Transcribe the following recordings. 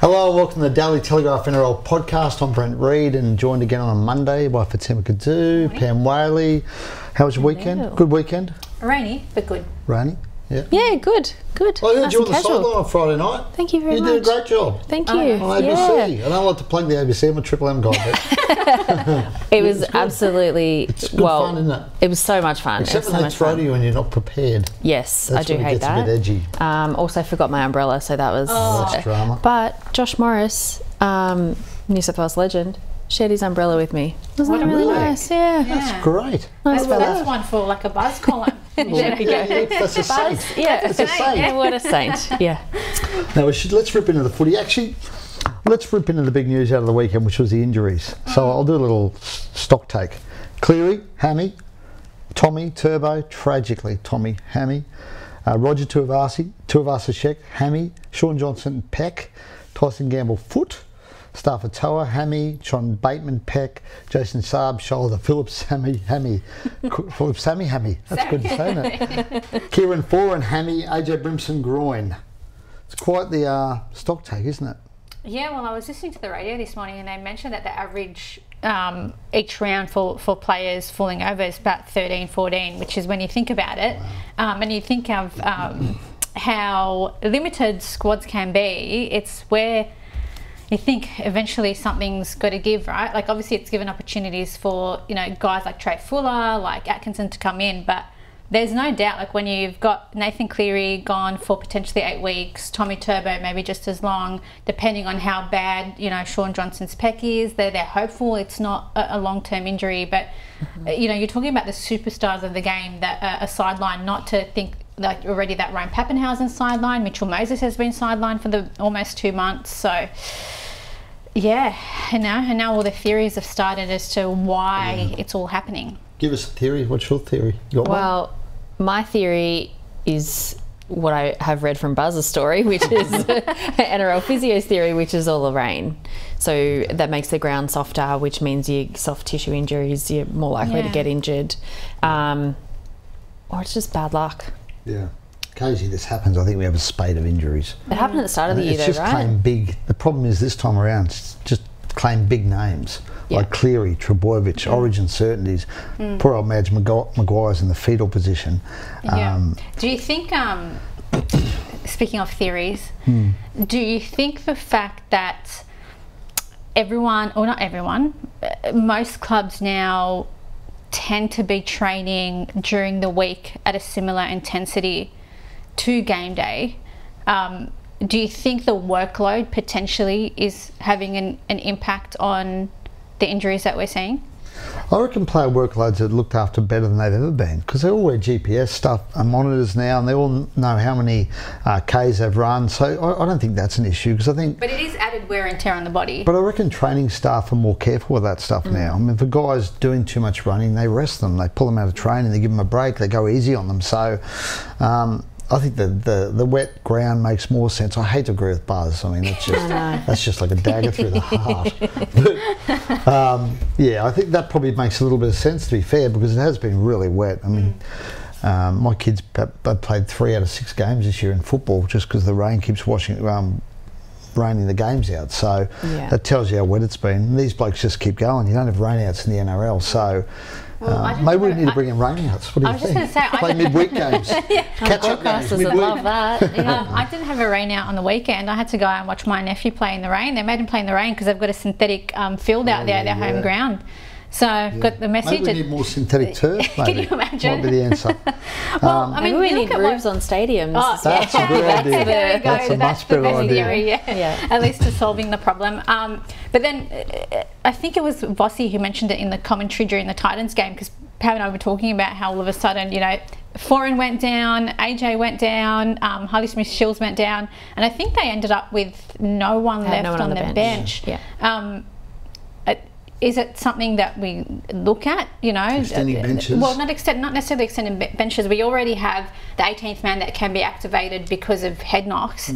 Hello, welcome to the Daily Telegraph NRL Podcast. I'm Brent Read and joined again on a Monday by Fatima, Kdouh, Pam, Whaley. How was your weekend? Hello. Good weekend? Rainy, but good. Rainy? Yeah. Yeah, good. I heard you on the sideline on Friday night. Thank you very much. You did a great job. Thank you. On ABC. I don't like to plug the ABC, I'm a Triple M guy. But it was absolutely, it's good fun, isn't it? It was so much fun. Except when they throw to you and you're not prepared. Yes, That's I do when it hate gets that. a bit edgy. Also forgot my umbrella, so that was... That's drama. But Josh Morris, New South Wales legend, shared his umbrella with me. Wasn't that really nice? Yeah. That's great. Nice fella. That's one for like a buzz column. That's a saint. Yeah, It's a saint. Yeah, what a saint. Yeah. Now let's rip into the footy. Actually, let's rip into the big news out of the weekend, which was the injuries. So I'll do a little stock take. Cleary, hammy. Tommy, Turbo, tragically Tommy, hammy. Roger Tuivasa-Sheck, hammy. Sean Johnson, pec. Tyson Gamble, foot. Stafford Toa, hammy. John Bateman, pec. Jason Saab, shoulder. Phillips, hammy. Phillips, hammy. That's good to say, isn't it? Kieran Foran, hammy. AJ Brimson, groin. It's quite the stock take, isn't it? Yeah, well, I was listening to the radio this morning and they mentioned that the average each round for players falling over is about 13, 14, which is when you think about it, and you think of how limited squads can be, it's where you think eventually something's got to give, right? Like obviously it's given opportunities for, you know, guys like Trey Fuller, like Atkinson to come in, but there's no doubt, like when you've got Nathan Cleary gone for potentially 8 weeks, Tommy Turbo maybe just as long, depending on how bad, you know, Sean Johnson's pec is. They're hopeful it's not a long-term injury, but you know, you're talking about the superstars of the game that are sidelined. Not to think like already that Ryan Pappenhausen's sidelined, Mitchell Moses has been sidelined for the almost 2 months. So yeah, and now all the theories have started as to why it's all happening. Give us a theory. What's your theory? You got one? My theory is what I have read from Buzz's story, which is NRL Physio's theory, which is all the rain. So that makes the ground softer, which means your soft tissue injuries, you're more likely to get injured. Or it's just bad luck. Yeah. Occasionally this happens. I think we have a spate of injuries. It happened at the start of the year, though, right? It's just claim big. The problem is this time around, it's just claim big names. Like Cleary, Trbojevic, origin certainties. Poor old Madge Maguire's in the fetal position. Do you think, speaking of theories, do you think the fact that everyone, or not everyone, most clubs now tend to be training during the week at a similar intensity to game day, do you think the workload potentially is having an impact on the injuries that we're seeing? I reckon player workloads are looked after better than they've ever been, because they all wear GPS stuff and monitors now, and they all know how many Ks they've run. So I don't think that's an issue, because I think... But it is added wear and tear on the body. But I reckon training staff are more careful with that stuff now. I mean, if a guy's doing too much running, they rest them. They pull them out of training, they give them a break, they go easy on them. So... I think the wet ground makes more sense. I hate to agree with Buzz. I mean, that's just like a dagger through the heart. But yeah, I think that probably makes a little bit of sense, to be fair, because it has been really wet. I mean, my kids played 3 out of 6 games this year in football just because the rain keeps raining the games out. So that tells you how wet it's been. And these blokes just keep going. You don't have rainouts in the NRL, so... maybe we need to bring in rainouts. What do you think? I was just going to say, play midweek games, catch-up games midweek. Love that. I didn't have a rain out on the weekend. I had to go out and watch my nephew play in the rain. They made him play in the rain because they've got a synthetic field out there at their home ground. So got the message. Maybe we need more synthetic turf. Maybe. Can you imagine? Might be the answer. Well, I mean, we need roofs on stadiums. That's a good idea. There we go. That's a much better idea. At least to solving the problem. But then I think it was Vossi who mentioned it in the commentary during the Titans game, because Pam and I were talking about how all of a sudden, you know, Foran went down, AJ went down, Harley Smith-Shields went down, and I think they ended up with no one left on the bench. Is it something that we look at, you know? Extending benches? Well, not necessarily extending benches. We already have the 18th man that can be activated because of head knocks.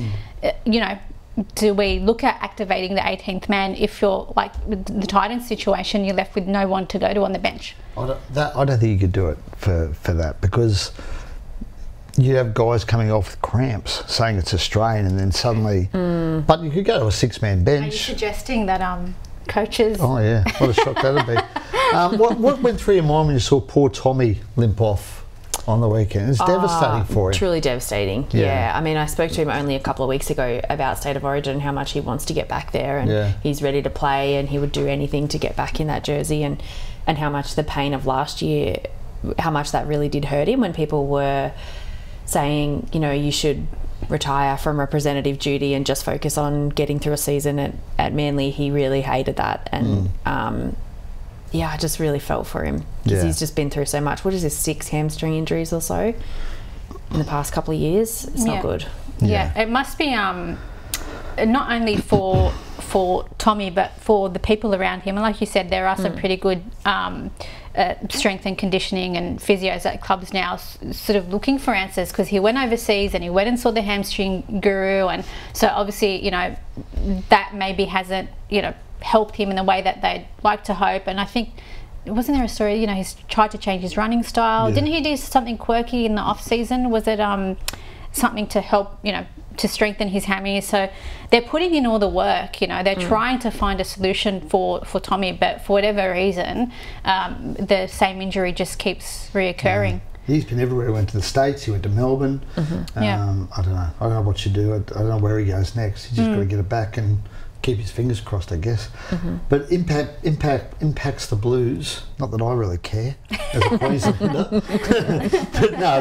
You know, do we look at activating the 18th man if you're like the Titans situation, you're left with no one to go to on the bench? I don't think you could do it for that, because you have guys coming off with cramps saying it's a strain, and then suddenly, but you could go to a 6-man bench. Are you suggesting that coaches? Oh yeah, what a shock that'd be. What went through your mind when you saw poor Tommy limp off on the weekend? It's devastating for him. Truly devastating. Yeah. I mean, I spoke to him only a couple of weeks ago about State of Origin and how much he wants to get back there, and he's ready to play, and he would do anything to get back in that jersey, and how much the pain of last year, how much that really did hurt him when people were saying, you know, you should retire from representative duty and just focus on getting through a season at Manly. He really hated that, and I just really felt for him because he's just been through so much. What is this, 6 hamstring injuries or so in the past couple of years? It's not good. Yeah, it must be not only for Tommy but for the people around him. And like you said, there are some pretty good strength and conditioning and physios at clubs now sort of looking for answers, because he went overseas and he went and saw the hamstring guru, and so obviously, you know, that maybe hasn't, you know, helped him in the way that they'd like to hope. And I think, wasn't there a story, you know, he's tried to change his running style? Didn't he do something quirky in the off season? Was it something to help, you know, to strengthen his hammies? So they're putting in all the work, you know, they're trying to find a solution for Tommy, but for whatever reason, the same injury just keeps reoccurring. He's been everywhere. He went to the States, he went to Melbourne. I don't know what you do. I don't know where he goes next. He's just got to get it back and keep his fingers crossed, I guess. But impacts the Blues. Not that I really care as a Queenslander. But no,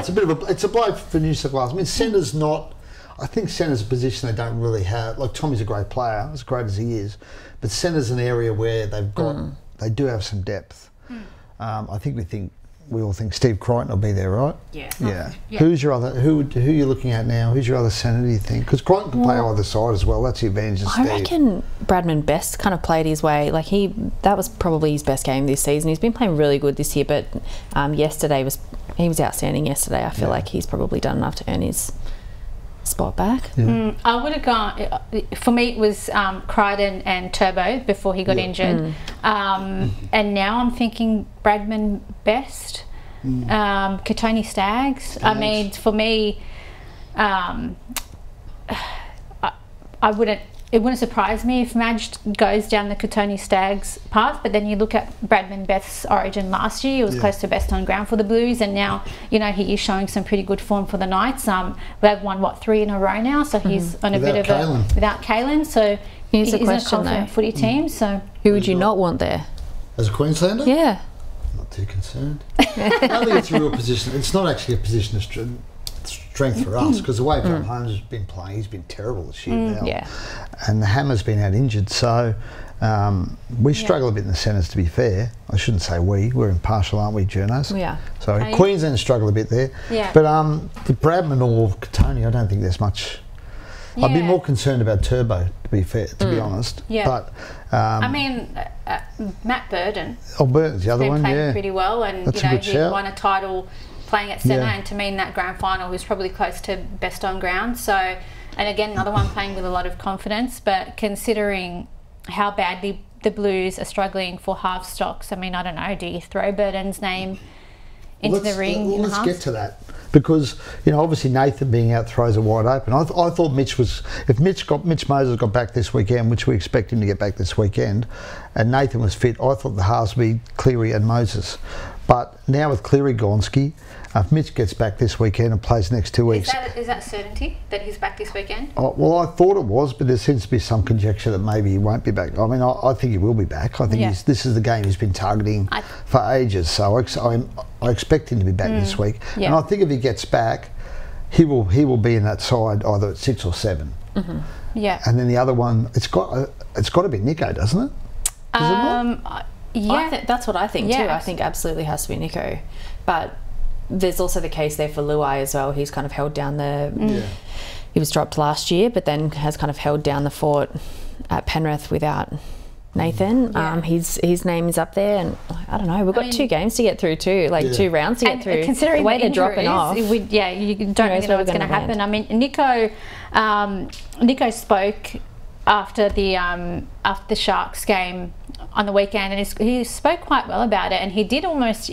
it's a blow for New South Wales. I mean, centre's not. I think centre's a position they don't really have. Like, Tommy's a great player, as great as he is, but centre's an area where they've got. They do have some depth. We all think Steve Crichton will be there, right? Yeah. Who's your other? Who are you looking at now? Who's your other centre, do you think? Because Crichton can play either side as well. That's the advantage of Steve. I reckon Bradman Best kind of played his way. Like, that was probably his best game this season. He's been playing really good this year, but yesterday was outstanding. Yesterday, I feel like he's probably done enough to earn his spot back. I would have gone, for me it was Crichton and Turbo before he got injured, and now I'm thinking Bradman Best, Kdouh Staggs. I mean, for me, it wouldn't surprise me if Madge goes down the Kdouh Staggs path, but then you look at Bradman Best's origin last year, he was close to best on ground for the Blues, and now, you know, he is showing some pretty good form for the Knights. They've won, 3 in a row now, so he's on without Kalen, so here's he's a question, a confident footy team. So who would you not want there? As a Queenslander? Yeah. Not too concerned. I don't think it's a real position. It's not actually a position of strength for us, because the way John Holmes has been playing, he's been terrible this year now. Yeah. And the Hammer's been out injured, so we struggle a bit in the centres, to be fair. I shouldn't say we're impartial, aren't we, journos? We are. So Queensland struggle a bit there. Yeah. But the Bradman or Kdouh, I don't think there's much. I'd be more concerned about Turbo, to be fair, to be honest. Yeah. But I mean, Matt Burden. Oh, Burden's the other one, playing pretty well, and that's he won a title playing at centre, and to me in that grand final he was probably close to best on ground. So, and again, another one playing with a lot of confidence, but considering how badly the Blues are struggling for half stocks, I mean, I don't know, do you throw Burden's name into the ring? Let's get to that, because, you know, obviously Nathan being out throws it wide open. I thought Mitch Moses got back this weekend, which we expect him to get back this weekend, and Nathan was fit, I thought the halves would be Cleary and Moses. But now with Cleary Gonski, if Mitch gets back this weekend and plays the next 2 weeks... Is that certainty that he's back this weekend? Oh, well, I thought it was, but there seems to be some conjecture that maybe he won't be back. I mean, I think he will be back. I think this is the game he's been targeting for ages, so I expect him to be back this week. Yeah. And I think if he gets back, he will be in that side either at 6 or 7. Yeah. And then the other one, it's got to be Nico, doesn't it? Does it not? Yeah, that's what I think too. I think absolutely has to be Nico, but there's also the case there for Luai as well. He's kind of held down he was dropped last year, but then has kind of held down the fort at Penrith without Nathan. His name is up there, and I don't know, we've got 2 games to get through too, 2 rounds to get through. Considering the way they're dropping off, you don't really know what's going to happen. I mean, Nico spoke after the Sharks game on the weekend, and he spoke quite well about it, and it almost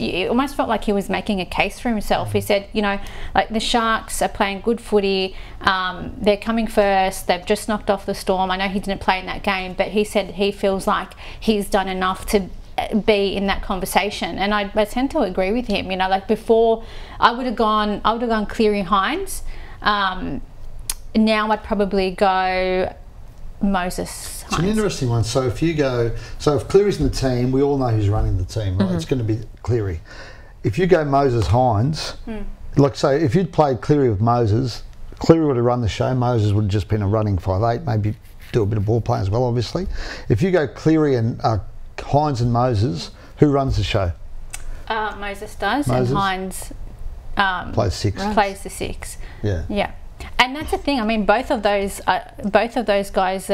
felt like he was making a case for himself. He said, you know, like the Sharks are playing good footy, they're coming first, they've just knocked off the Storm. I know he didn't play in that game, but he said he feels like he's done enough to be in that conversation, and I tend to agree with him. You know, like before I would have gone Cleary Hines. Now I'd probably go Moses Hines. It's an interesting one. So if Cleary's in the team, we all know who's running the team, right? It's going to be Cleary. If you go Moses Hines, like say if you'd played Cleary with Moses, Cleary would have run the show. Moses would have just been a running 5'8", maybe do a bit of ball play as well, obviously. If you go Cleary and Hines and Moses, who runs the show? Moses does, and Hines plays 6. Plays the 6. Yeah. Yeah. And that's the thing. I mean, both of those guys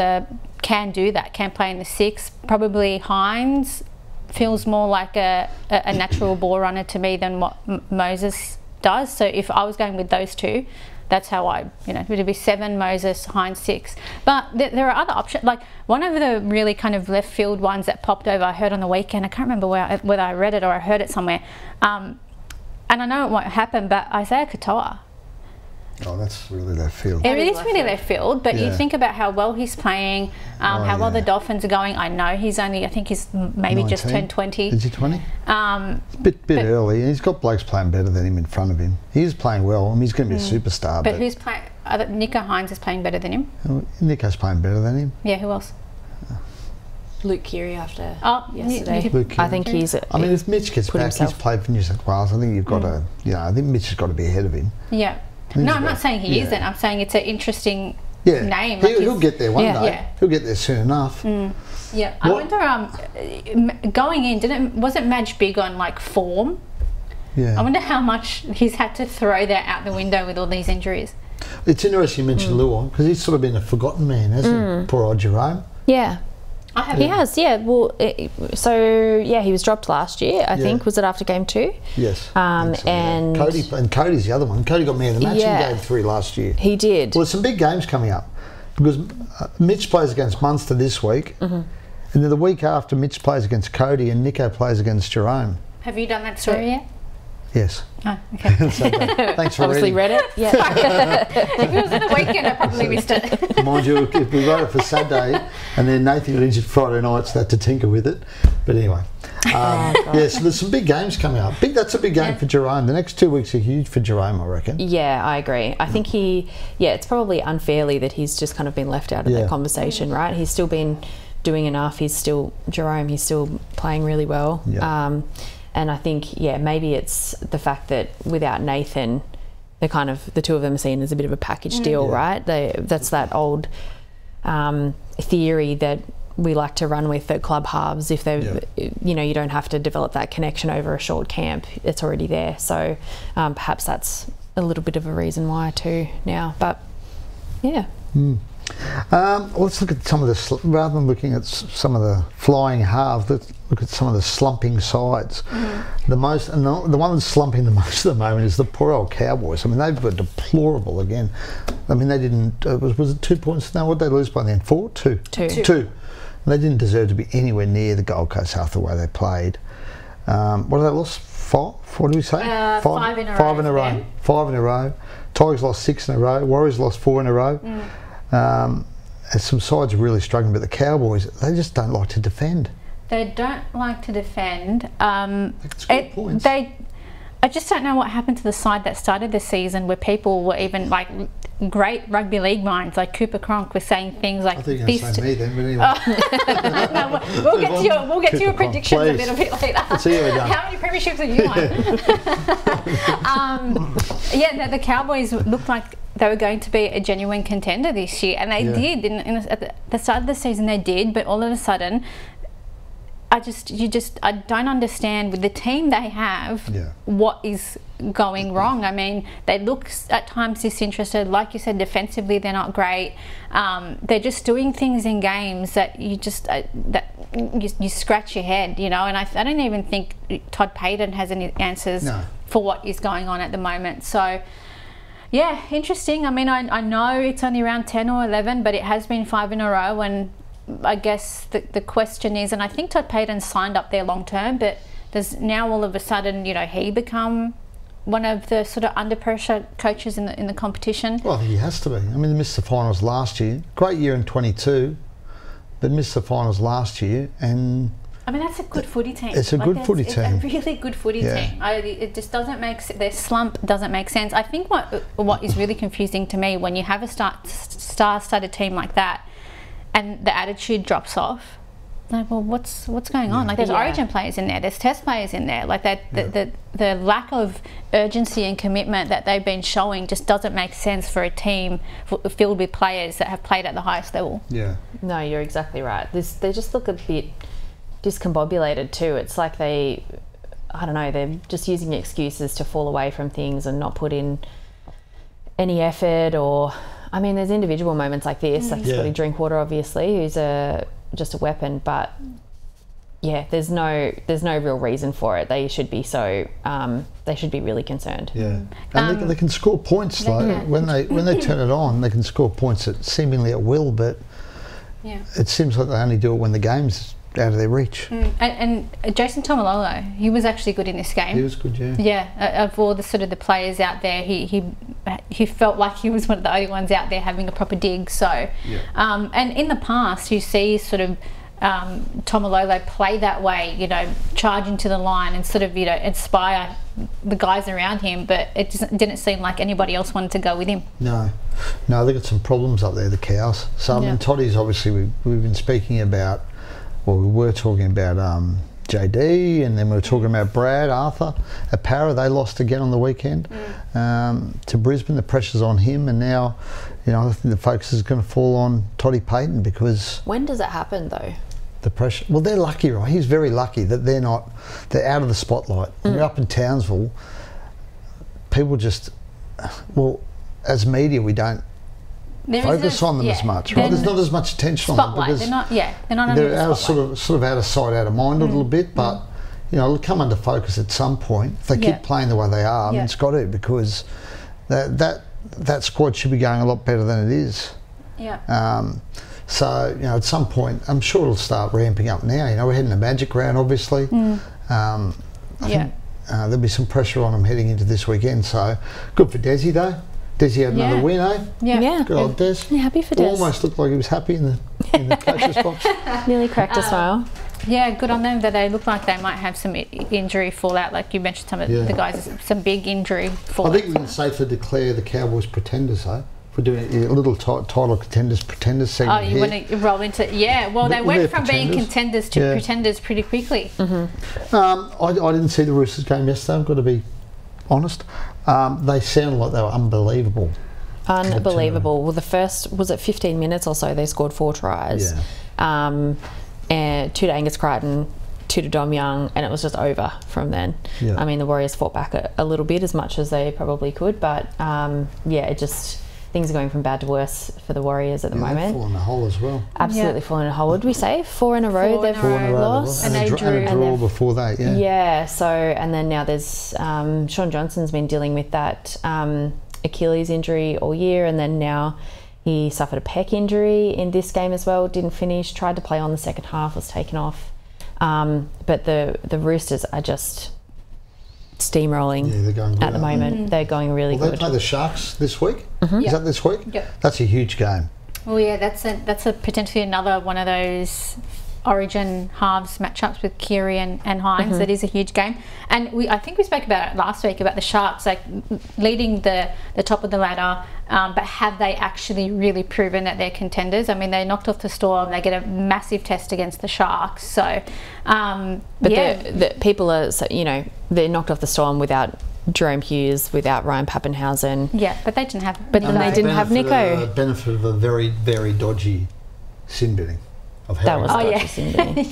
can do that. Can play in the 6. Probably Hines feels more like a natural ball runner to me than what Moses does. So if I was going with those two, that's how it would be 7 Moses, Hines 6. But there are other options. Like one of the really kind of left field ones that popped over, I heard on the weekend. I can't remember whether I read it or I heard it somewhere. And I know it won't happen, but Isaiah Kdouh. Oh, that's really left field. It is really left field, but you think about how well he's playing, how well the Dolphins are going. I know I think he's maybe 19. Just turned 20. Is he 20? It's a bit early. He's got blokes playing better than him in front of him. He's playing well. I mean, he's going to be a superstar. But who's playing? Nico Hines is playing better than him. Nico's playing better than him. Yeah, who else? Luke Keary after yesterday. I think he's. I mean, if Mitch gets back, he's played for New South Wales. I think you've got to. I think Mitch has got to be ahead of him. Yeah. No, I'm not saying he isn't. I'm saying it's an interesting name. He'll get there one day. Yeah. He'll get there soon enough. Yeah. I wonder, going in, wasn't Madge big on like form? Yeah. I wonder how much he's had to throw that out the window with all these injuries. It's interesting you mentioned Luai, because he's sort of been a forgotten man, hasn't he? Poor old Jerome. Yeah. He has, Well, he was dropped last year, I think. Was it after game 2? Yes. And Cody's the other one. Cody got man of the match in game 3 last year. He did. Well, there's some big games coming up, because Mitch plays against Munster this week, and then the week after Mitch plays against Cody and Nico plays against Jerome. Have you done that story yet? Yes. Oh, okay. Thanks for obviously read it. Yeah. If it was on the weekend, I probably missed it. Mind you, if we wrote it for Saturday, and then Nathan got injured Friday night, so had to tinker with it. But anyway, so there's some big games coming up. That's a big game for Jerome. The next 2 weeks are huge for Jerome, I reckon. Yeah, I agree. I think it's probably unfairly that he's just kind of been left out of that conversation, right? He's still been doing enough. He's still playing really well. Yeah. And I think, maybe it's the fact that without Nathan, the two of them are seen as a bit of a package deal, right? That's that old theory that we like to run with at club halves. If they, you don't have to develop that connection over a short camp. It's already there. So perhaps that's a little bit of a reason why too now. But yeah. Let's look at some of the, rather than looking at some of the flying halves, let's look at some of the slumping sides. The one that's slumping the most at the moment is the poor old Cowboys. I mean, they've got deplorable again. I mean, they didn't, was it 2 points? No, what did they lose by then? 4? 2? 2. 2. And they didn't deserve to be anywhere near the Gold Coast after the way they played. What did they lost? 5? What do we say? 5 in a row. 5 in a row. 5 in a row. Tigers lost 6 in a row. Warriors lost 4 in a row. And some sides are really struggling, but the Cowboys, they just don't like to defend. They don't like to defend. They can score points. I just don't know what happened to the side that started the season, where people were even like great rugby league minds, like Cooper Cronk, was saying things like. I think you're going to say me then, but anyway. No, we'll get to your predictions a little bit later. Let's see how we're done. How many premierships have you won? The Cowboys looked like they were going to be a genuine contender this year, and they did. At the start of the season, they did, but all of a sudden, I don't understand with the team they have what is going wrong. I mean, they look at times disinterested. Like you said, defensively they're not great. They're just doing things in games that you just you scratch your head, And I don't even think Todd Payton has any answers for what is going on at the moment. So. Yeah, interesting. I mean, I know it's only around 10 or 11, but it has been 5 in a row, and I guess the question is, and I think Todd Payton signed up there long term, but does now all of a sudden, he become one of the sort of under pressure coaches in the competition? Well, I think he has to be. I mean, they missed the finals last year. Great year in 22, but missed the finals last year, and I mean, that's a good footy team. It's a good footy team. It's a really good footy team. It just doesn't make their slump doesn't make sense. I think what is really confusing to me when you have a star-studded team like that, and the attitude drops off. Like, well, what's going on? Like, there's Origin players in there, there's Test players in there. Like that, the lack of urgency and commitment that they've been showing just doesn't make sense for a team filled with players that have played at the highest level. Yeah. No, you're exactly right. They just look a bit discombobulated too. It's like they're just using excuses to fall away from things and not put in any effort. Or, I mean, there's individual moments like this, like Scotty Drinkwater, obviously, who's just a weapon, but there's no real reason for it. They should be they should be really concerned. Yeah, and they can score points when they turn it on. They can score points seemingly at will, but it seems like they only do it when the game's out of their reach. And Jason Taumalolo, he was actually good in this game. He was good, of all the sort of the players out there, he felt like he was one of the only ones out there having a proper dig. So and in the past you see sort of Taumalolo play that way, charge into the line and sort of inspire the guys around him, but it didn't seem like anybody else wanted to go with him. No, they've got some problems up there, the Cows. So I mean, Toddy's obviously we've been speaking about. Well, we were talking about JD, and then we were talking about Brad, Arthur. At Para, they lost again on the weekend to Brisbane. The pressure's on him, and now, I think the focus is going to fall on Toddy Payton because... When does it happen, though? The pressure... Well, they're lucky, right? He's very lucky that they're out of the spotlight. When you're up in Townsville, people just... Well, as media, we don't focus on them as much, right? There's not as much attention on them because they're not under the spotlight. Sort of out of sight, out of mind a little bit, but it'll come under focus at some point if they keep playing the way they are. I mean, it's got to, because that squad should be going a lot better than it is. So at some point, I'm sure it'll start ramping up now. We're heading to Magic Round, obviously. I think there'll be some pressure on them heading into this weekend. So good for Desi though. Desi had another win, eh? Yeah. Good old Des. Yeah, happy for Des. Almost looked like he was happy in the coach's box. Nearly cracked a smile. Yeah, good on them that they look like they might have some injury fallout, like you mentioned some of the guys, some big injury fallout. I think we can safely declare the Cowboys pretenders, eh? We're doing a little title pretenders segment you want to roll into well, they went from being contenders to pretenders pretty quickly. I didn't see the Roosters game yesterday, I've got to be honest. They sounded like they were unbelievable. Unbelievable. Well, the first, was it 15 minutes or so, they scored 4 tries. And 2 to Angus Crichton, 2 to Dom Young, and it was just over from then. I mean, the Warriors fought back a little bit, as much as they probably could, but it just... Things are going from bad to worse for the Warriors at the moment. They've fallen in a hole as well. Absolutely fallen in a hole. What did we say? 4 in a row they've lost. And a draw before that, so, and then now there's... Sean Johnson's been dealing with that Achilles injury all year, and then now he suffered a pec injury in this game as well. Didn't finish. Tried to play on the second half. Was taken off. But the Roosters are just... steamrolling they're going good at the moment. They're going really good. They play the Sharks this week. Is that this week? That's a huge game. Well, that's a potentially another one of those Origin halves matchups with Cleary and Hines. That is a huge game, and I think we spoke about it last week about the Sharks, like leading the top of the ladder, but have they actually really proven that they're contenders? I mean, they knocked off the Storm. They get a massive test against the Sharks. So, the people are, they're knocked off the Storm without Jerome Hughes, without Ryan Pappenhausen. But they didn't have. But then they didn't have Nico. Benefit of a very, very dodgy sin binning. That was dodgy sin binning.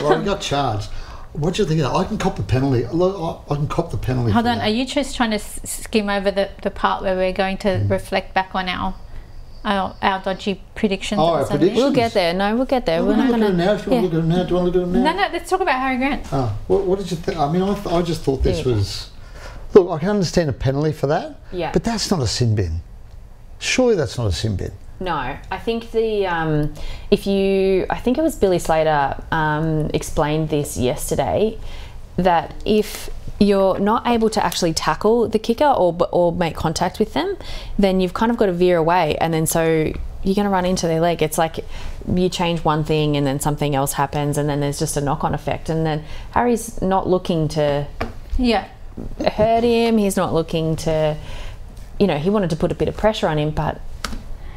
Well, he got charged. What do you think of that? I can cop the penalty. I can cop the penalty. Hold on, are you just trying to skim over the part where we're going to reflect back on our dodgy predictions? Our predictions? We'll get there. No, we'll get there. We're not going to now. If you want to look at it now, do you want to look at it now? No, let's talk about Harry Grant. What did you think? I mean, I just thought this was... Look, I can understand a penalty for that, but that's not a sin bin. Surely that's not a sin bin. No, I think I think it was Billy Slater explained this yesterday, that if you're not able to actually tackle the kicker or make contact with them, then you've kind of got to veer away, and then so you're going to run into their leg. It's like you change one thing and then something else happens, and then there's just a knock-on effect. And then Harry's not looking to hurt him. He's not looking to, he wanted to put a bit of pressure on him, but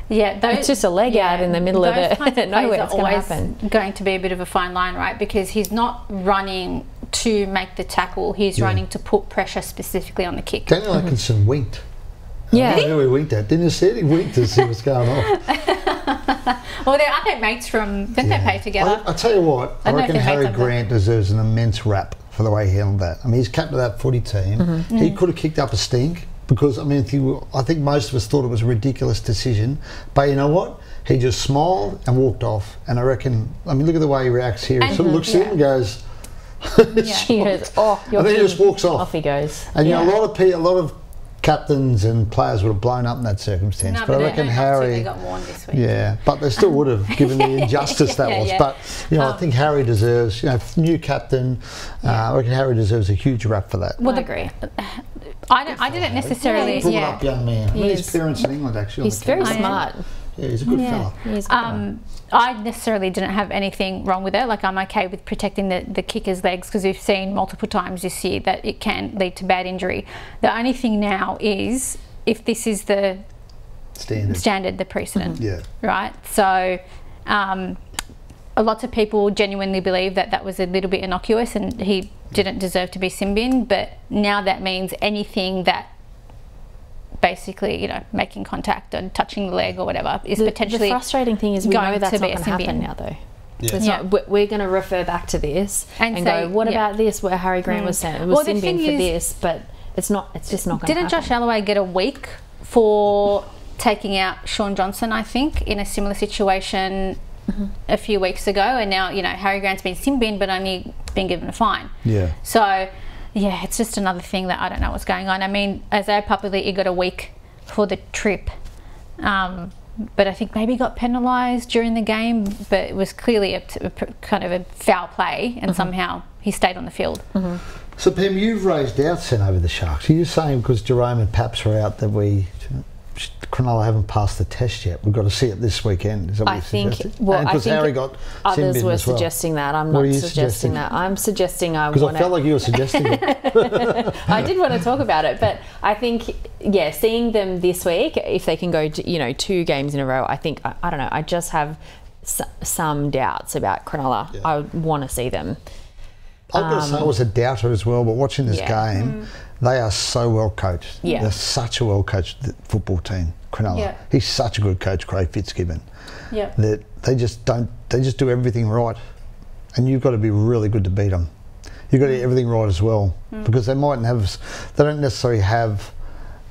it's just a leg out in the middle of it. Nowhere it's going to happen. Going to be a bit of a fine line, right? Because he's not running to make the tackle. He's running to put pressure specifically on the kick. Daniel Atkinson winked. Yeah. I don't know who he winked at. Didn't you see it? He winked to see what's going on. Well, aren't they mates from... Didn't they play together? I tell you what, I reckon Harry Grant deserves an immense rap for the way he handled that. I mean, he's captain of that footy team. He could have kicked up a stink because, I mean, I think most of us thought it was a ridiculous decision. But you know what? He just smiled and walked off. And I reckon, look at the way he reacts here. He sort of looks at him and goes... He goes, and then he just walks off. Off he goes. And a lot of captains and players would have blown up in that circumstance. No, but I reckon Harry... They got warned this week. Yeah, but they still would have, given the injustice that was. But, I think Harry deserves, new captain, I reckon Harry deserves a huge rap for that. Well, I agree. I didn't necessarily... Brought up young man. His parents in England, actually. He's very smart. Yeah, he's a good fella. He's a good I necessarily didn't have anything wrong with it. Like, I'm okay with protecting the kicker's legs, because we've seen multiple times this year that it can lead to bad injury. The only thing now is, if this is the standard, the precedent, right? So lots of people genuinely believe that was a little bit innocuous and he didn't deserve to be sin binned, but now that means anything that basically, making contact and touching the leg or whatever is potentially... The frustrating thing is we know that's not going to happen now, though. Yeah. We're going to refer back to this and go, what about this, where Harry Grant was saying it was sin bin for this, but it's just not going to happen. Didn't Josh Alloway get a week for taking out Sean Johnson, I think, in a similar situation a few weeks ago? And now, Harry Grant's been sin binned but only been given a fine. Yeah. So... yeah, it's just another thing that I don't know what's going on. I mean, Isaiah Papali'i, he got a week for the trip. But I think maybe he got penalised during the game, but it was clearly a kind of a foul play, and somehow he stayed on the field. So, Pam, you've raised doubts then over the Sharks. Are you saying because Jerome and Paps are out that Cronulla haven't passed the test yet? We've got to see it this weekend. Is that what I think. Well, and I think Harry got others were as well. suggesting that. I'm not suggesting that. I'm suggesting I want because I felt like you were suggesting it. I did want to talk about it, but I think seeing them this week, if they can go to 2 games in a row, I think I don't know. I just have some doubts about Cronulla. Yeah. I want to see them. I've got to say I was a doubter as well, but watching this game, they are so well coached. Yeah. They're such a well coached football team, Cronulla. Yeah. He's such a good coach, Craig Fitzgibbon. Yeah. That they just do everything right. And you've got to be really good to beat them. You've got to get everything right as well. Because they don't necessarily have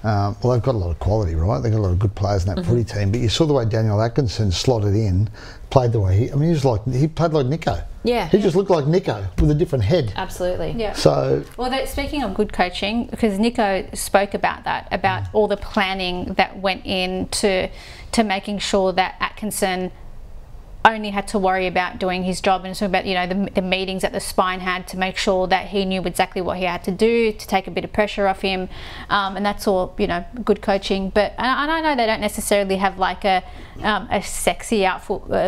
they've got a lot of quality, right? They've got a lot of good players in that footy team. But you saw the way Daniel Atkinson slotted in, played the way he played like Nico. Yeah. He just looked like Nico with a different head. Absolutely. Yeah. So... well, speaking of good coaching, because Nico spoke about that, about all the planning that went into making sure that Atkinson only had to worry about doing his job, and so about the meetings that the spine had to make sure that he knew exactly what he had to do to take a bit of pressure off him, and that's all good coaching. But I know they don't necessarily have like a sexy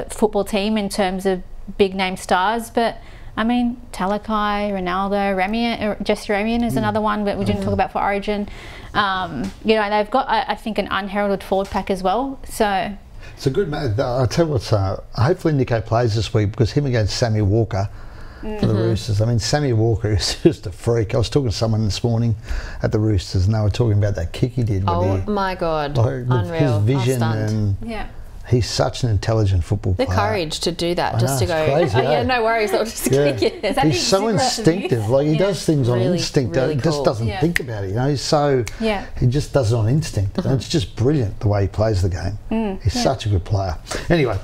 football team in terms of big name stars, but I mean Talakai, Ronaldo, Jesse Ramian is another one, but we didn't talk about for Origin. They've got I think an unheralded forward pack as well, so it's a good match. I'll tell you what, hopefully Nico plays this week, because him against Sammy Walker for the Roosters. I mean, Sammy Walker is just a freak. I was talking to someone this morning at the Roosters and they were talking about that kick he did. My God, unreal. His vision and he's such an intelligent football player. The courage to do that, just to go, crazy, no worries, I'll just kick it. He's so instinctive. Like he does things on instinct. Really he just doesn't think about it. He's so he just does it on instinct. And it's just brilliant the way he plays the game. He's such a good player. Anyway,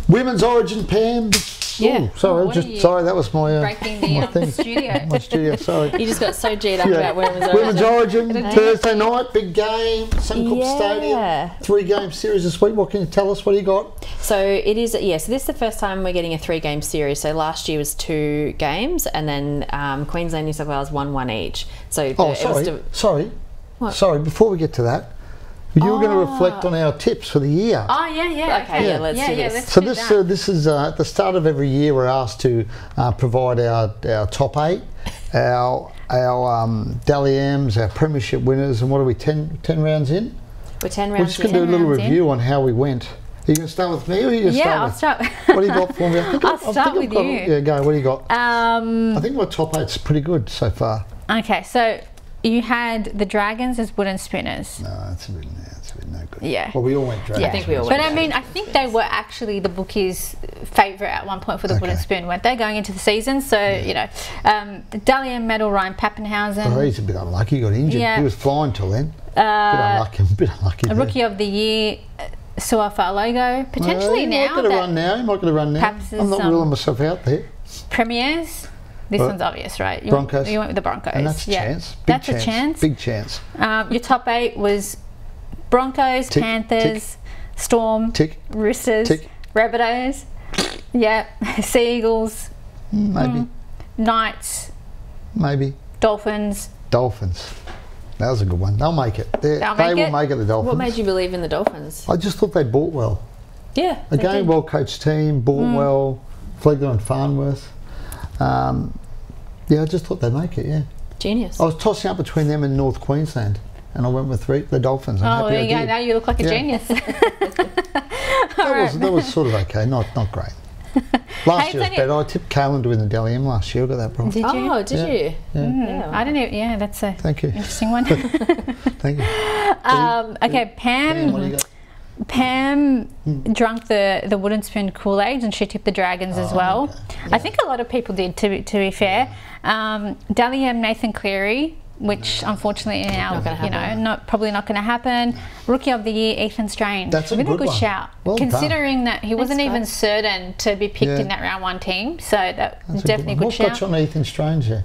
Women's Origin, Pam. Yeah. Ooh, sorry, What are you sorry, that was my breaking the my thing. studio. My studio. Sorry. You just got so G'd up about women's Women's origin. Origin, Thursday night, big game, Suncorp Stadium, 3-game series this week. What can you tell us? What do you got? So it is, so this is the first time we're getting a 3-game series. So last year was 2 games, and then Queensland, New South Wales 1 each. So Sorry. What? Sorry, before we get to that, you were going to reflect on our tips for the year. Oh, yeah. Okay, let's do this. Let's So do this is at the start of every year we're asked to provide our top 8, our Dally M's, our premiership winners, and what are we, 10 rounds in? We're 10 rounds We're just going to do a little review on how we went. Are you going to start with me or are you going to start I'll with? start. What do you got for me? I'll start with you. Yeah, go. What do you got? Um, I think my top 8's pretty good so far. okay, so you had the Dragons as wooden spinners. No, that's a bit no good. Yeah. Well, we all went Dragons. I think we all But went I mean, I think they were actually the bookies' favourite at one point for the wooden spoon, weren't they, going into the season? So, the Dally M medal, Ryan Pappenhausen. Oh, he's a bit unlucky. He got injured. Yeah. He was flying till then. Bit unlucky. A Rookie of the Year, Suafalogo. Potentially he now. Might get a run now. He might get a run now. Perhaps I'm not ruling myself out there. Premiers. This one's obvious, right? Broncos. You went with the Broncos. And that's a chance. That's a chance. Big chance. Your top 8 was Broncos, Tick, Panthers, Storm, Tick, Roosters, tick. Rabbitohs, Sea Eagles, Maybe. Knights, Maybe. Dolphins. Dolphins. That was a good one. They'll make it. They will make it, the Dolphins. What made you believe in the Dolphins? I just thought they bought well. Yeah. Again, well-coached team, bought well, Flegler and Farnworth. I just thought they'd make it, Genius. I was tossing up between them and North Queensland, and I went with the Dolphins. I'm happy There you I go. did. Now you look like a genius. That was sort of okay, not great. Last year was better. I tipped Kalen to win the Dally M last year. I got that problem. Did you? Oh, did you? Yeah. I don't know. Yeah, that's a Thank you. interesting one. Thank you. Okay, Pam. What do you got? Pam drunk the wooden spoon Kool-Aid and she tipped the Dragons as well. Okay. I think a lot of people did, to be fair. Dally M Nathan Cleary, which unfortunately now probably not going to happen. Rookie of the Year Ethan Strain. That's a really good good one. shout, Well considering that he wasn't even guys. certain to be picked in that round 1 team. So that's definitely a good What shout. got you on Ethan Strange there?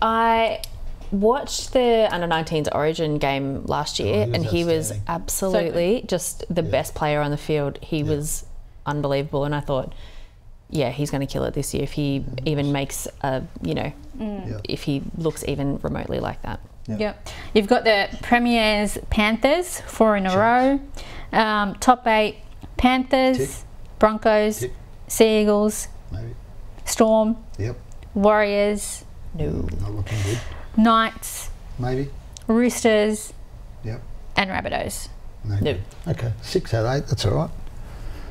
I watched the under-19s Origin game last year, and he was absolutely just the best player on the field. He was unbelievable, and I thought, he's going to kill it this year if he even makes if he looks even remotely like that. Yep. You've got the Premiers Panthers 4 in a row. Top 8 Panthers, Tick. Broncos, Tick. Sea Eagles, Maybe. Storm, Yep. Warriors, Not looking good. Knights, Maybe. Roosters, Yep. and Rabbitohs. No. Okay. 6 out of 8. That's all right.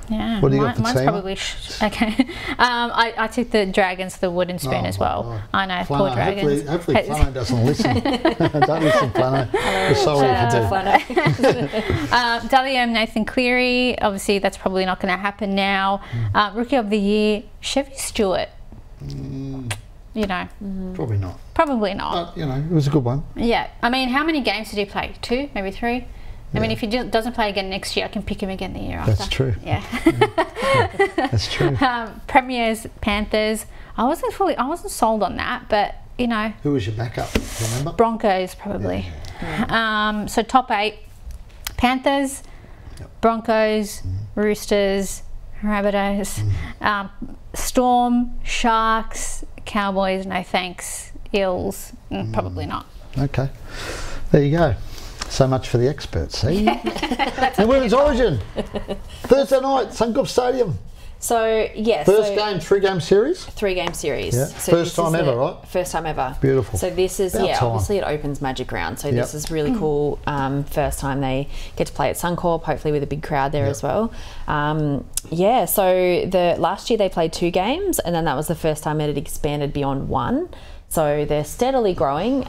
Yeah, What do you got for mine's team? probably okay. I took the Dragons, the wooden spoon as well. God. I know, Flano, poor Dragons. Hopefully Flano doesn't listen. Don't listen, Flano. We're sorry if you do. Dally M Nathan Cleary, obviously that's probably not going to happen now. Rookie of the Year Chevy Stewart. Probably not. Probably not. But, it was a good one. Yeah, I mean, how many games did he play? 2, maybe 3? I mean, if he doesn't play again next year, I can pick him again the year after. That's true. Yeah. That's true. Premiers Panthers. I wasn't sold on that, but Who was your backup? Do you remember? Broncos probably. So top 8: Panthers, Broncos, Roosters, Rabbitohs, Storm, Sharks, Cowboys. No thanks. Eels. Probably not. Okay. There you go. So much for the experts, see? And Women's Origin. Thursday night, Suncorp Stadium. So, First game, 3-game series? 3-game series. Yeah. So First time ever, right? First time ever. Beautiful. So this is, About time. obviously it opens Magic Round. So this is really cool. First time they get to play at Suncorp, hopefully with a big crowd there as well. So the last year they played 2 games, and then that was the first time it had expanded beyond 1. So they're steadily growing.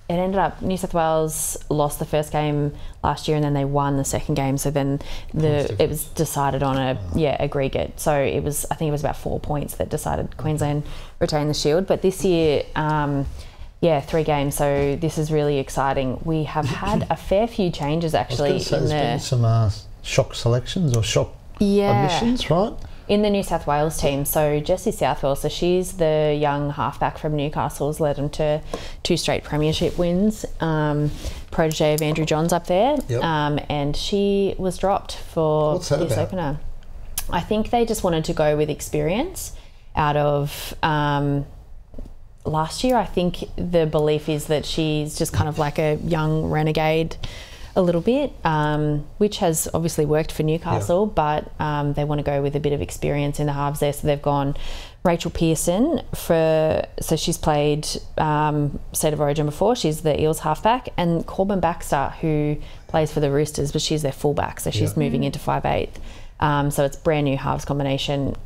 It ended up New South Wales lost the first game last year, and then they won the second game. So then it was decided on a aggregate. So I think it was about 4 points that decided Queensland retained the Shield. But this year, 3 games. So this is really exciting. We have had a fair few changes actually. There's been some shock selections or shock admissions, right? In the New South Wales team. So Jessie Southwell, so she's the young halfback from Newcastle, has led them to 2 straight premiership wins. Protege of Andrew Johns up there. Yep. And she was dropped for What's that this about? opener. I think they just wanted to go with experience out of last year. I think the belief is that she's just kind of like a young renegade a little bit, which has obviously worked for Newcastle, but they want to go with a bit of experience in the halves there. So they've gone Rachel Pearson so she's played State of Origin before. She's the Eels halfback, and Corbin Baxter, who plays for the Roosters, but she's their fullback, so she's moving into 5'8". So it's brand new halves combination.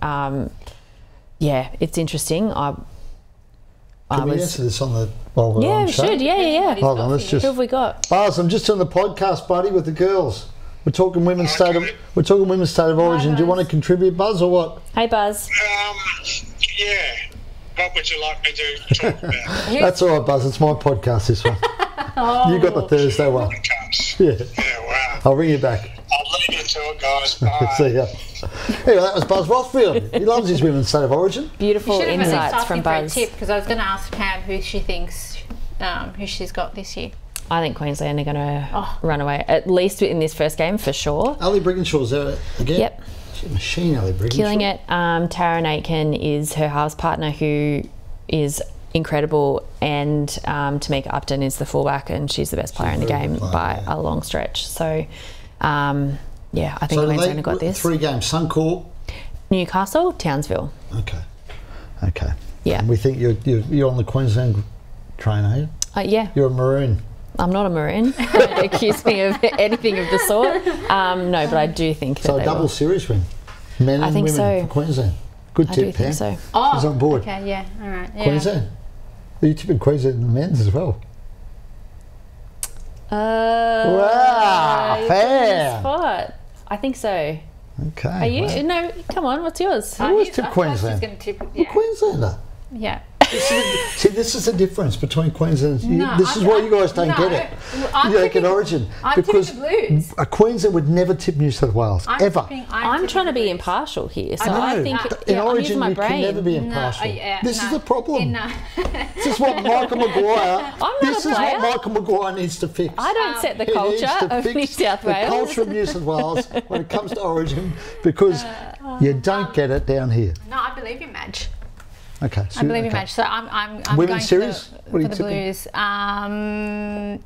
It's interesting. Can we answer this on the while we're on we show? should. Yeah. Hold on, let's just. Who have we got? Buzz, I'm just on the podcast, buddy, with the girls. We're talking women's state of origin. Do you want to contribute, Buzz, or what? Hey, Buzz. Yeah. What would you like me to talk about? That's all right, Buzz. It's my podcast, this one. You got the Thursday one. Yeah. Yeah, wow. I'll ring you back. I'll leave you to it, guys. Bye. See ya. Anyway, that was Buzz Rothfield. He loves his women's state of origin. Beautiful Should have at least insights asked from him for a Buzz. tip, because I was going to ask Pam who she thinks who she's got this year. I think Queensland are going to run away, at least in this first game for sure. Ali Brigginshaw's there again. Yep. She's a machine, Ali Brigginshaw. Killing it. Taryn Aitken is her halves partner, who is incredible, and Tamika Upton is the fullback, and she's the best player in the very game good player, by a long stretch. So, I think Queensland have got this. 3 games. Suncorp. Newcastle, Townsville. Okay. Yeah. And we think you're on the Queensland train, are you? Yeah. You're a Maroon. I'm not a Maroon. Don't accuse me of anything of the sort. No, but I do think that So a they double will. series win. Men and think women so. for Queensland. Good I tip, do Pam. think so. She's on board. Okay, yeah, all right. Yeah. Queensland. Are you tipping Queensland in the men's as well? Wow, you're fair. on the spot. I think so. Okay. Are you? well, No, come on. What's yours? I always He's- tip I thought she's Queensland. gonna tip, I'm a yeah. Queenslander. Yeah. See, this is the difference between Queensland. No, This is why you guys don't get it. I'm You don't get tipping- Origin I'm tipping because the Blues. a Queensland would never tip New South Wales ever. I'm trying to be impartial here, so I I know. think In I'm Origin, using my you can brain. never be impartial. This is no. the problem. No. This is what Michael Maguire. I'm not This a is what player. Michael Maguire needs to fix. I don't set the He needs culture to of New fix South the Wales. culture of New South Wales when it comes to Origin, because you don't get it down here. No, I believe you, Madge. Okay. I believe you, Madge. So I'm Women's going series? for What are you the tipping? Blues.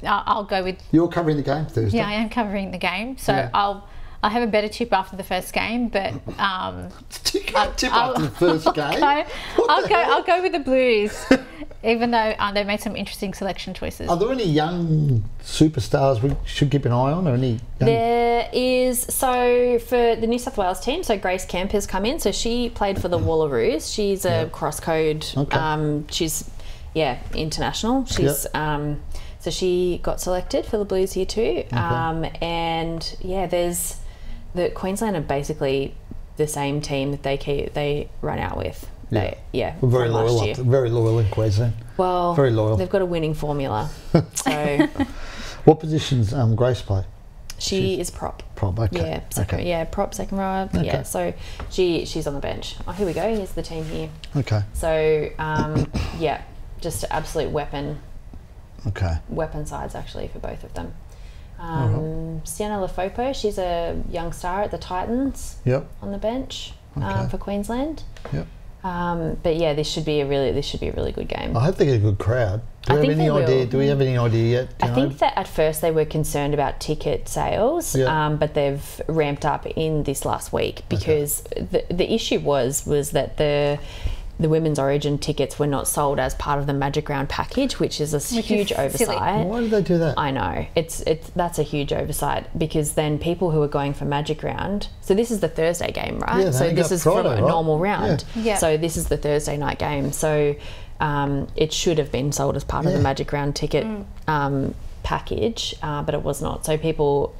I'll go with. You're covering the game Thursday. Yeah, I am covering the game, so Yeah. I'll have a better tip after the first game, but You can't tip after the first game. I'll go with the Blues, even though they made some interesting selection choices. Are there any young superstars we should keep an eye on, or any? There is, so for the New South Wales team, so Grace Kemp has come in. So she played for the Wallaroos. She's a cross code. Okay. She's international. She's so she got selected for the Blues here too. And there's the Queensland are basically the same team that they run out with. We're very from last loyal. year. Very loyal in Queensland. Well, very loyal. They've got a winning formula. So What positions Grace play? she is prop. Prop. Okay. Prop, second row. Okay. Yeah, so she's on the bench. Oh, here we go. Here's the team here. Okay. So just absolute weapon sides actually for both of them. Sienna Lafopo, she's a young star at the Titans. Yep. On the bench Okay. for Queensland. Yep. But yeah, this should be a really good game. I hope they get a good crowd. Do we have any idea? Do we have any idea yet? I think that at first they were concerned about ticket sales, but they've ramped up in this last week because the issue was that the Women's Origin tickets were not sold as part of the Magic Round package, which is a huge oversight. Why did they do that? I know that's a huge oversight because then people who are going for Magic Round. So this is the Thursday game, right? Yeah, so they this got is Friday, from a right? normal round. Yeah. So this is the Thursday night game. So it should have been sold as part of the Magic Round ticket package, but it was not. So people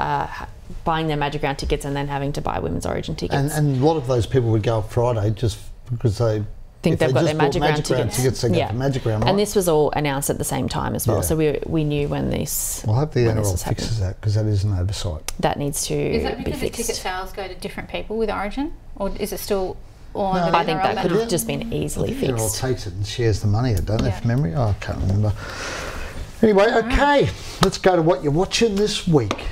buying their Magic Round tickets and then having to buy Women's Origin tickets. And a lot of those people would go up Friday just because they think if they've they got just their bought Magic Round tickets. they get the Magic Round, right? And this was all announced at the same time as well, Yeah. so we knew when this. Well, I hope the when this NRL was happening. fixes that, because that is an oversight. That needs to Is that be because the fixed. ticket sales go to different people with Origin, or is it still all No, under the I think NRL that banner? could have just been easily I think fixed. NRL takes it and shares the money, don't they, Yeah. from memory? Oh, I can't remember. Anyway, okay, let's go to what you're watching this week.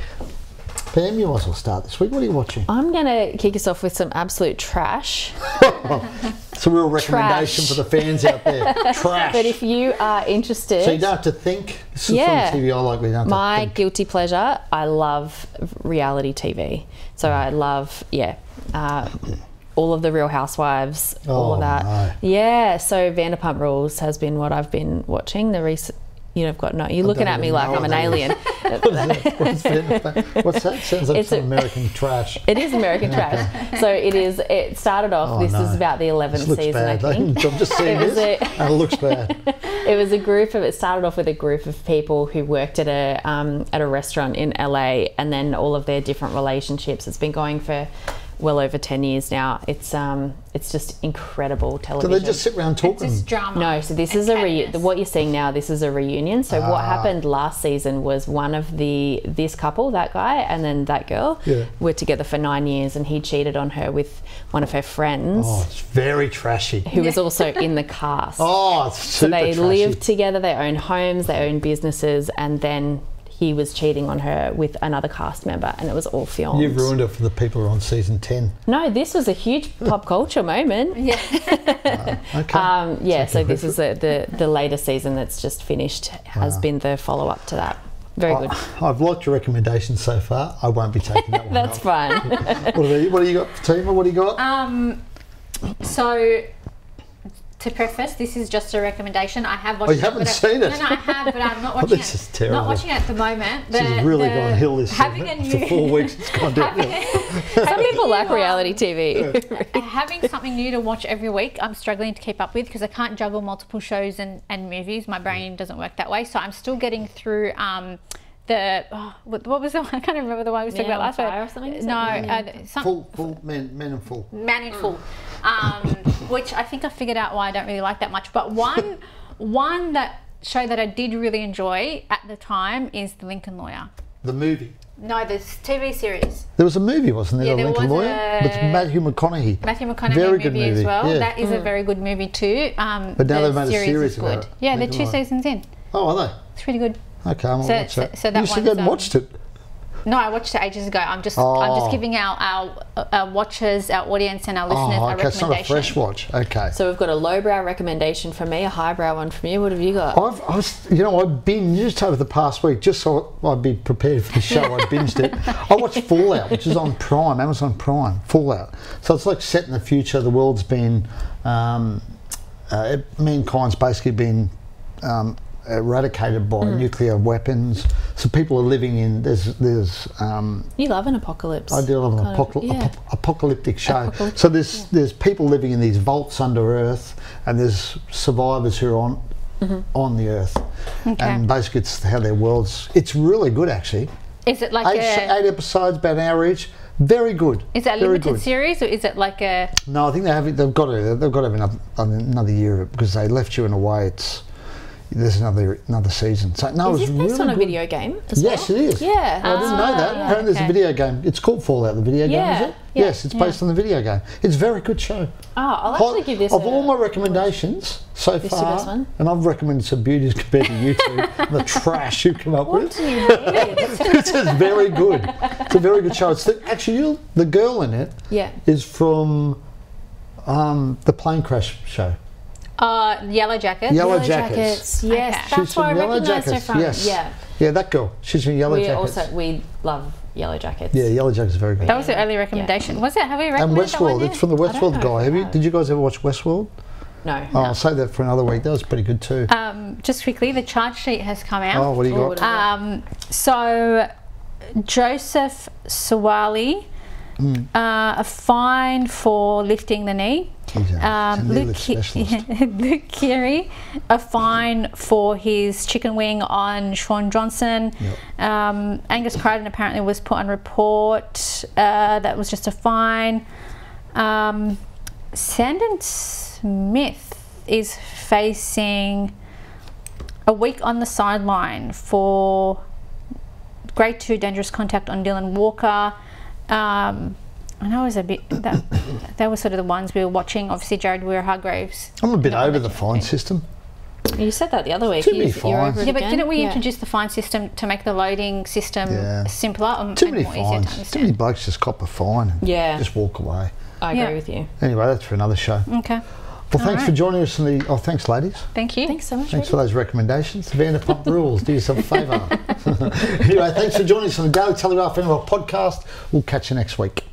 Pam, you might as well start this week. What are you watching? I'm going to kick us off with some absolute trash. It's a real recommendation Trash. for the fans out there. Trash. But if you are interested, So you don't have to think. This is Yeah. from TV I like. We don't have my to think. guilty pleasure, I love reality TV. So I love, all of the Real Housewives, all Oh, of that. no. Yeah, so Vanderpump Rules has been what I've been watching. The recent, you're looking at me even like know I'm what an that alien. What's that? Sounds like It's some a- American trash. It is American trash. So it started off, Oh, this no. is about the 11th This looks season, bad. I think. I'm just seeing It was this, and it looks bad. It started off with a group of people who worked at a restaurant in LA, and then all of their different relationships. It's been going for well over 10 years now. It's just incredible Do television. they just sit around It's talking? just drama. No, so this is what you're seeing now. This is a reunion. So what happened last season was one of this couple, that guy and then that girl, Yeah. were together for 9 years, and he cheated on her with one of her friends, Oh, it's very trashy. who was also in the cast. Oh, it's So super they trashy. lived together, they own homes, they own businesses, and then he was cheating on her with another cast member, and it was all filmed. You've ruined it for the people who are on season 10. No, this was a huge pop culture moment. Yeah. Okay. So this is the latest season that's just finished, has been the follow-up to that. Very good. I've liked your recommendation so far. I won't be taking that one. That's up. fine. What do you got, Fatima? What do you got? So, to preface, this is just a recommendation. I have watched you it. haven't but seen it? No, I have, but I'm not watching This it. is terrible. Not watching it at the moment. This has really gone hill this having season. a After new 4 weeks, it's gone downhill. Some people like reality TV. Having something new to watch every week, I'm struggling to keep up with because I can't juggle multiple shows and movies. My brain doesn't work that way. So I'm still getting through what was the one? I can't remember the one we spoke Man about on last Fire week. or something? Is No, Full men and full. Man in Full, which I think I figured out why I don't really like that much. But one show that I did really enjoy at the time is The Lincoln Lawyer. The movie. No, the TV series. There was a movie, wasn't there? Yeah, The there Lincoln was Lawyer with Matthew McConaughey. Matthew McConaughey Very movie, good movie as well. yeah. That is a very good movie too. But now they've made a series is about good. it. Yeah, they're Lincoln 2 Lawyer. seasons in. Oh, are they? It's really good. Okay, I'm gonna watch that. so that you said you one's, hadn't watched it. No, I watched it ages ago. I'm just giving our watchers, our audience, and our listeners a okay, it's not a recommendation. fresh watch. Okay. So we've got a lowbrow recommendation from me, a highbrow one from you. What have you got? I've binged over the past week just so I'd be prepared for the show. I binged it. I watched Fallout, which is on Prime, Amazon Prime. Fallout. So it's like set in the future. The world's been, mankind's basically been eradicated by nuclear weapons. So people are living in You love an apocalypse. I do love an apocalyptic show. So there's people living in these vaults under Earth, and there's survivors who are on the Earth, and basically it's how their worlds. It's really good actually. Is it like eight episodes, about an hour each. Very good. Is that a Very limited good. series, or is it like a? No, I think they've got to have another year because they left you in a way. There's another season. So no, Is it's this based really on a good. video game as Yes, well? it is. Yeah. I didn't know that. yeah, Apparently there's a okay. video game. It's called Fallout, the video game, is it? Yeah, Yes, it's based on the video game. It's a very good show. Oh, I'll actually give this Of all my recommendations so This your best far, one? and I've recommended some beauties compared to you two, the trash you come up with. do you mean? It's very good. It's a very good show. Actually, the girl in it Yeah. is from the plane crash show. Yellow Jackets. Yellow Jackets. Yes, Okay. that's She's where I from Yellow recognised her Jackets. from. Yes. Yeah. Yeah, that girl. She's from Yellow Jackets. We love Yellow Jackets. Yeah, Yellow Jackets is very good. That was the early recommendation. Was it? Have we And recommended that one Westworld. yet? It's from the Westworld know guy. if we have. Did you guys ever watch Westworld? No. Oh, I'll say that for another week. That was pretty good too. Just quickly, the charge sheet has come out. Oh, what do you Oh, got? So, Joseph Sawali, a fine for lifting the knee. He's a knee lift specialist. Luke Keary, a fine for his chicken wing on Sean Johnson. Yep. Angus Crichton apparently was put on report. That was just a fine. Sandon Smith is facing a week on the sideline for grade 2 dangerous contact on Dylan Walker. I know it was a bit, that was sort of the ones we were watching. Obviously, Jared Weir-Hargraves. I'm a bit over the fine system. You said that the other week. Too many You're fines. over it Yeah, but again? didn't we introduce the fine system to make the loading system simpler and Too many more easier to fines. understand? Too many blokes just cop a fine and Yeah. just walk away. I agree with you. Anyway, that's for another show. Okay. Well, thanks for joining us in the... Oh, thanks, ladies. Thank you. Thanks so much. Thanks for those recommendations. Vanderpump Rules. Do yourself a favour. Anyway, thanks for joining us on the Daily Telegraph NRL Podcast. We'll catch you next week.